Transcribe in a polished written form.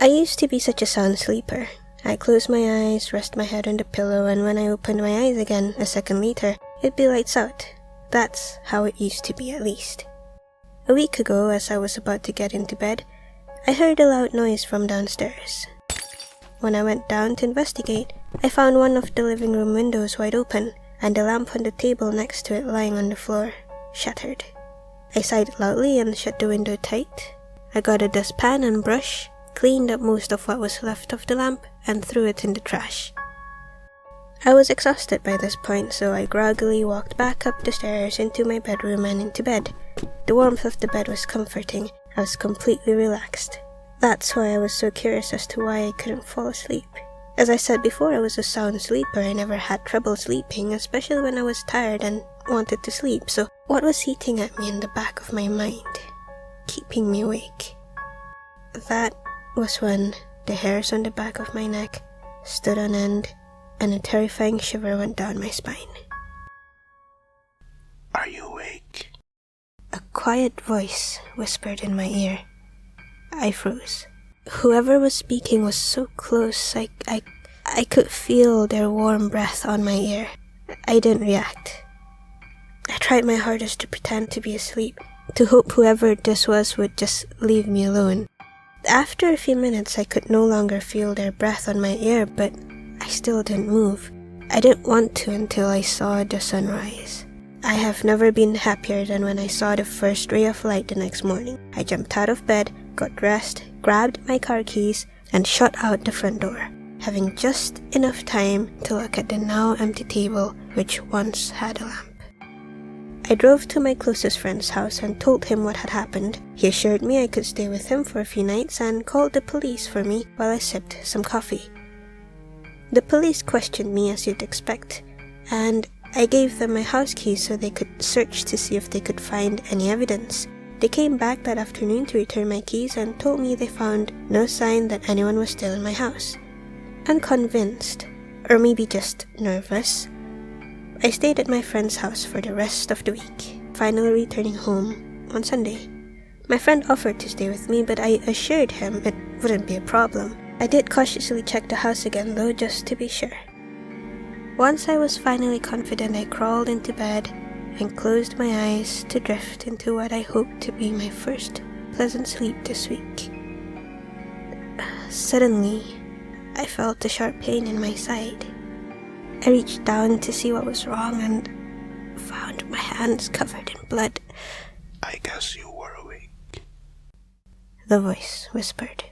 I used to be such a sound sleeper. I close my eyes, rest my head on the pillow, and when I opened my eyes again a second later, it'd be lights out. That's how it used to be, at least. A week ago, as I was about to get into bed, I heard a loud noise from downstairs. When I went down to investigate, I found one of the living room windows wide open, and the lamp on the table next to it lying on the floor, shattered. I sighed loudly and shut the window tight. I got a dustpan and brush, cleaned up most of what was left of the lamp, and threw it in the trash. I was exhausted by this point, so I groggily walked back up the stairs into my bedroom and into bed. The warmth of the bed was comforting. I was completely relaxed. That's why I was so curious as to why I couldn't fall asleep. As I said before, I was a sound sleeper. I never had trouble sleeping, especially when I was tired and wanted to sleep. So what was eating at me in the back of my mind, keeping me awake? That was when the hairs on the back of my neck stood on end and a terrifying shiver went down my spine. Are you awake? A quiet voice whispered in my ear. I froze. Whoever was speaking was so close, I could feel their warm breath on my ear. I didn't react. I tried my hardest to pretend to be asleep, to hope whoever this was would just leave me alone. After a few minutes, I could no longer feel their breath on my ear, but I still didn't move. I didn't want to until I saw the sunrise. I have never been happier than when I saw the first ray of light the next morning. I jumped out of bed, got dressed, grabbed my car keys, and shot out the front door, having just enough time to look at the now empty table which once had a lamp. I drove to my closest friend's house and told him what had happened. He assured me I could stay with him for a few nights and called the police for me while I sipped some coffee. The police questioned me as you'd expect, and I gave them my house keys so they could search to see if they could find any evidence. They came back that afternoon to return my keys and told me they found no sign that anyone was still in my house. Unconvinced, or maybe just nervous, I stayed at my friend's house for the rest of the week, finally returning home on Sunday. My friend offered to stay with me, but I assured him it wouldn't be a problem. I did cautiously check the house again though, just to be sure. Once I was finally confident, I crawled into bed and closed my eyes to drift into what I hoped to be my first pleasant sleep this week. Suddenly, I felt a sharp pain in my side. I reached down to see what was wrong and found my hands covered in blood. I guess you were awake, The voice whispered.